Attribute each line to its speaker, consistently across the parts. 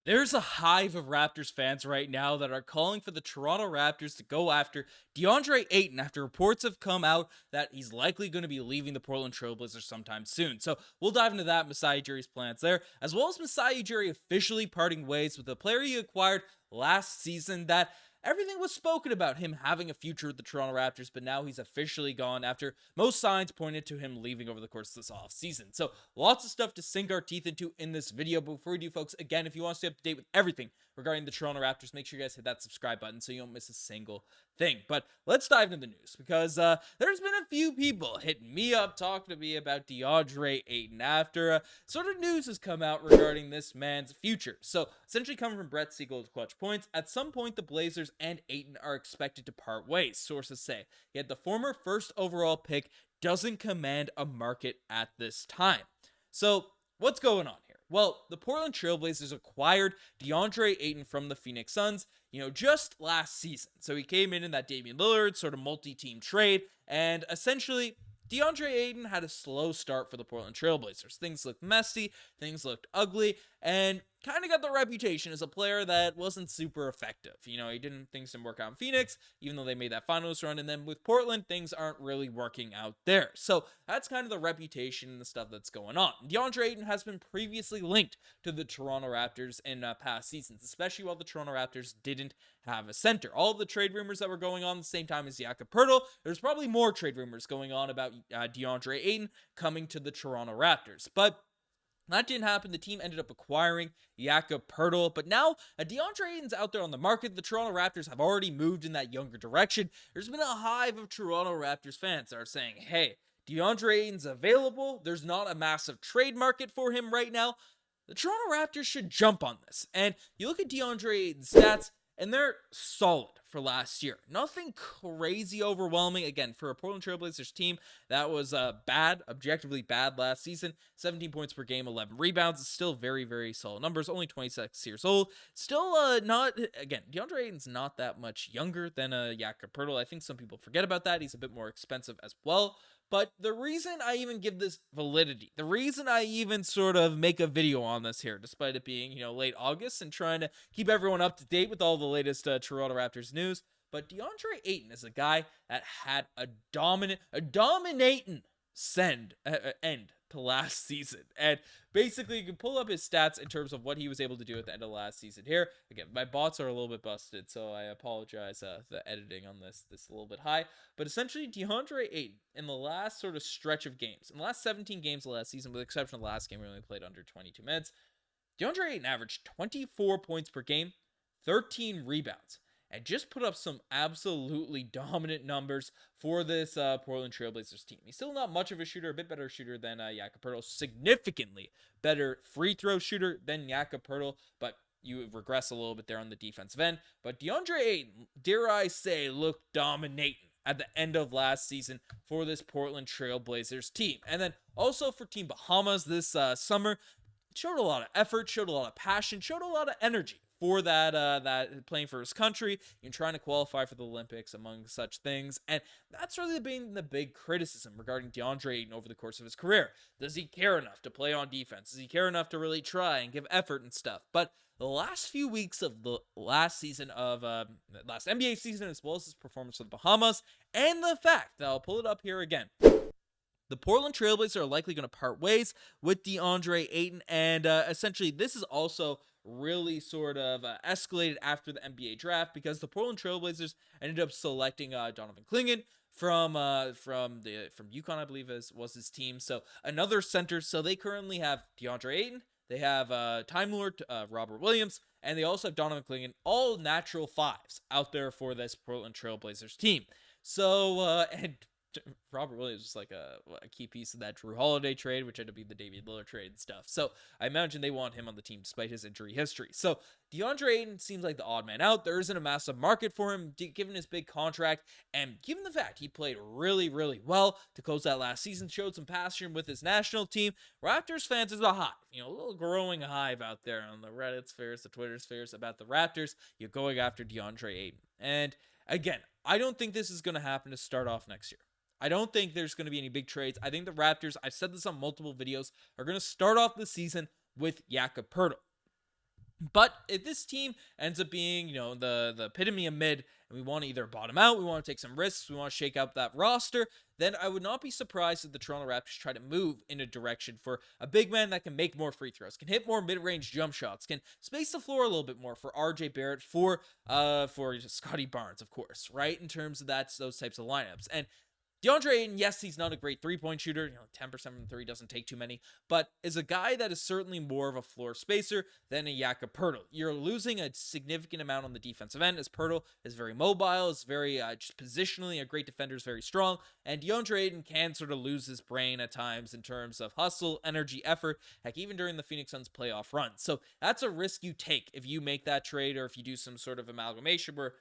Speaker 1: There's a hive of Raptors fans right now that are calling for the Toronto Raptors to go after DeAndre Ayton after reports have come out that he's likely going to be leaving the Portland Trailblazers sometime soon. So we'll dive into that, Masai Ujiri's plans there, as well as Masai Ujiri officially parting ways with the player he acquired last season that everything was spoken about him having a future with the Toronto Raptors, but now he's officially gone after most signs pointed to him leaving over the course of this offseason. So lots of stuff to sink our teeth into in this video. But before we do, folks, again, if you want to stay up to date with everything regarding the Toronto Raptors, make sure you guys hit that subscribe button so you don't miss a single thing. But let's dive into the news, because there's been a few people hitting me up, talking to me about DeAndre Ayton after sort of news has come out regarding this man's future. So essentially coming from Brett Siegel to Clutch Points, at some point the Blazers and Ayton are expected to part ways, sources say. Yet the former first overall pick doesn't command a market at this time. So what's going on here? Well, the Portland Trailblazers acquired DeAndre Ayton from the Phoenix Suns, just last season. So he came in that Damian Lillard sort of multi-team trade, and essentially DeAndre Ayton had a slow start for the Portland Trailblazers. Things looked messy, things looked ugly, and kind of got the reputation as a player that wasn't super effective. Things didn't work out in Phoenix, even though they made that finals run, and then with Portland, things aren't really working out there. So that's kind of the reputation and the stuff that's going on. DeAndre Ayton has been previously linked to the Toronto Raptors in past seasons, especially while the Toronto Raptors didn't have a center. All of the trade rumors that were going on at the same time as Jakob Poeltl, there's probably more trade rumors going on about DeAndre Ayton coming to the Toronto Raptors. But that didn't happen. The team ended up acquiring Jakob Poeltl, but now DeAndre Ayton's out there on the market. The Toronto Raptors have already moved in that younger direction. There's been a hive of Toronto Raptors fans that are saying, hey, DeAndre Ayton's available. There's not a massive trade market for him right now. The Toronto Raptors should jump on this. And you look at DeAndre Ayton's stats, and they're solid for last year. Nothing crazy overwhelming. Again, for a Portland Trailblazers team that was bad, objectively bad last season. 17 points per game, 11 rebounds. It's still very, very solid numbers. Only 26 years old. Still not, again, DeAndre Ayton's not that much younger than Jakob Poeltl. I think some people forget about that. He's a bit more expensive as well. But the reason I even give this validity, the reason I even sort of make a video on this here, despite it being, late August and trying to keep everyone up to date with all the latest Toronto Raptors news, but DeAndre Ayton is a guy that had a dominating end to last season. And basically, you can pull up his stats in terms of what he was able to do at the end of last season here. Again, my bots are a little bit busted, so I apologize. The editing on this a little bit high. But essentially, DeAndre Ayton, in the last sort of stretch of games, in the last 17 games of last season, with the exception of the last game, we only played under 22 minutes, DeAndre Ayton averaged 24 points per game, 13 rebounds, and just put up some absolutely dominant numbers for this Portland Trailblazers team. He's still not much of a shooter, a bit better shooter than Jakob Poeltl, significantly better free throw shooter than Jakob Poeltl, but you regress a little bit there on the defensive end. But DeAndre Ayton, dare I say, looked dominating at the end of last season for this Portland Trailblazers team. And then also for Team Bahamas this summer, showed a lot of effort, showed a lot of passion, showed a lot of energy for that playing for his country and trying to qualify for the Olympics, among such things. And that's really been the big criticism regarding DeAndre Ayton over the course of his career. Does he care enough to play on defense? Does he care enough to really try and give effort and stuff? But the last few weeks of the last season of last NBA season, as well as his performance for the Bahamas, and the fact that I'll pull it up here again, the Portland Trailblazers are likely going to part ways with DeAndre Ayton, and essentially this is also really sort of escalated after the NBA draft, because the Portland Trailblazers ended up selecting Donovan Clingan from UConn, I believe was his team. So another center. So they currently have DeAndre Ayton, they have Time Lord Robert Williams, and they also have Donovan Clingan, all natural fives out there for this Portland Trailblazers team. So and Robert Williams was like a key piece of that Drew Holiday trade, which ended up being the Damian Lillard trade and stuff. So I imagine they want him on the team despite his injury history. So DeAndre Ayton seems like the odd man out. There isn't a massive market for him given his big contract, and given the fact he played really, really well to close that last season, showed some passion with his national team. Raptors fans is a hive, a little growing hive out there on the Reddit spheres, the Twitter spheres about the Raptors. You're going after DeAndre Ayton. And again, I don't think this is going to happen to start off next year. I don't think there's going to be any big trades. I think the Raptors, I've said this on multiple videos, are going to start off the season with Jakob Poeltl. But if this team ends up being, the epitome of mid, and we want to either bottom out, we want to take some risks, we want to shake up that roster, then I would not be surprised if the Toronto Raptors try to move in a direction for a big man that can make more free throws, can hit more mid-range jump shots, can space the floor a little bit more for RJ Barrett, for Scottie Barnes, of course, right? In terms of those types of lineups. And DeAndre Ayton, yes, he's not a great three-point shooter. 10% from three doesn't take too many, but is a guy that is certainly more of a floor spacer than a Jakob Poeltl. You're losing a significant amount on the defensive end, as Poeltl is very mobile, is very just positionally a great defender, is very strong, and DeAndre Ayton can sort of lose his brain at times in terms of hustle, energy, effort, heck, even during the Phoenix Suns playoff run. So that's a risk you take if you make that trade or if you do some sort of amalgamation where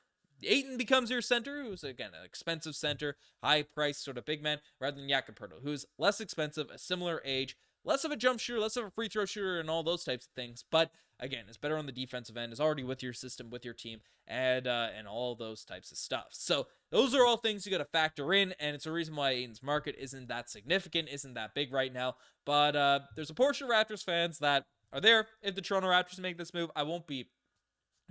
Speaker 1: Ayton becomes your center, who's, again, an expensive center, high-priced sort of big man, rather than Jakob Poeltl, who's less expensive, a similar age, less of a jump shooter, less of a free throw shooter, and all those types of things. But, again, is better on the defensive end, is already with your system, with your team, and all those types of stuff. So those are all things you got to factor in, and it's a reason why Ayton's market isn't that significant, isn't that big right now. But there's a portion of Raptors fans that are there. If the Toronto Raptors make this move, I won't be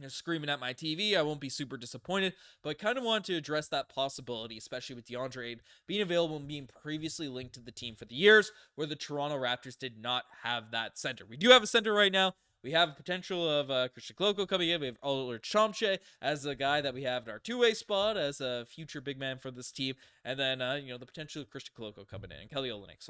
Speaker 1: screaming at my TV. I won't be super disappointed, but I kind of want to address that possibility, especially with DeAndre Ayton being available and being previously linked to the team for the years where the Toronto Raptors did not have that center. We do have a center right now. We have a potential of Christian Koloko coming in. We have Oliver Chomche as a guy that we have in our two-way spot as a future big man for this team. And then, the potential of Christian Koloko coming in. And Kelly Olynyk,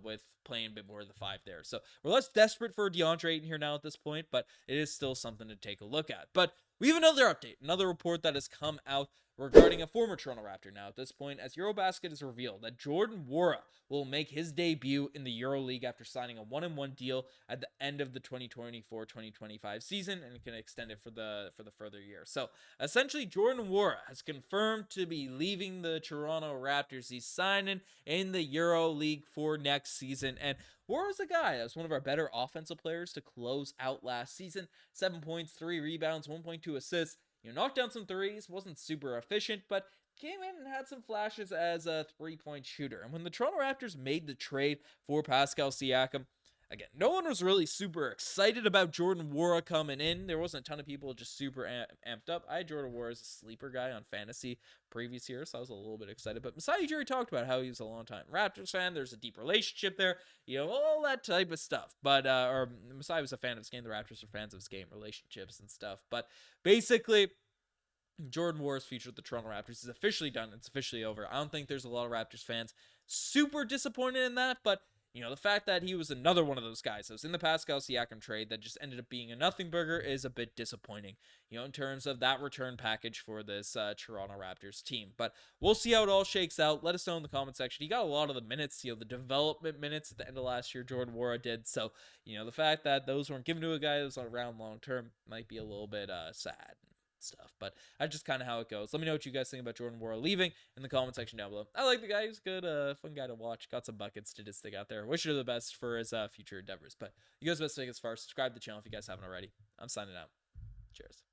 Speaker 1: with playing a bit more of the five there. So we're less desperate for DeAndre Ayton here now at this point, but it is still something to take a look at. But we have another update, another report that has come out regarding a former Toronto Raptor now at this point, as Eurobasket has revealed that Jorden Nwora will make his debut in the EuroLeague after signing a 1-and-1 deal at the end of the 2024-2025 season, and can extend it for the further year. So essentially, Jordan War has confirmed to be leaving the Toronto Raptors. He's signing in the EuroLeague for next season, and War was a guy that was one of our better offensive players to close out last season. 7 points, 3 rebounds, 1.2 assists. Knocked down some threes, wasn't super efficient, but came in and had some flashes as a three-point shooter. And when the Toronto Raptors made the trade for Pascal Siakam, again, no one was really super excited about Jorden War coming in. There wasn't a ton of people just super amped up. I had Jorden War as a sleeper guy on fantasy previous year, so I was a little bit excited. But Masai Ujiri talked about how he was a long-time Raptors fan. There's a deep relationship there, all that type of stuff. But Masai was a fan of his game. The Raptors are fans of his game, relationships and stuff. But basically, Jorden War's future with the Toronto Raptors is officially done. It's officially over. I don't think there's a lot of Raptors fans super disappointed in that, but the fact that he was another one of those guys that was in the Pascal Siakam trade that just ended up being a nothing burger is a bit disappointing, in terms of that return package for this Toronto Raptors team. But we'll see how it all shakes out. Let us know in the comment section. He got a lot of the minutes, the development minutes at the end of last year, Jordan War did. So, the fact that those weren't given to a guy that was around long term might be a little bit sad. Stuff, but that's just kind of how it goes. Let me know what you guys think about Jorden War leaving in the comment section down below. I like the guy. He's good, fun guy to watch. Got some buckets to just stick out there. Wish you the best for his future endeavors. But you guys best take as far. Subscribe to the channel if you guys haven't already. I'm signing out. Cheers.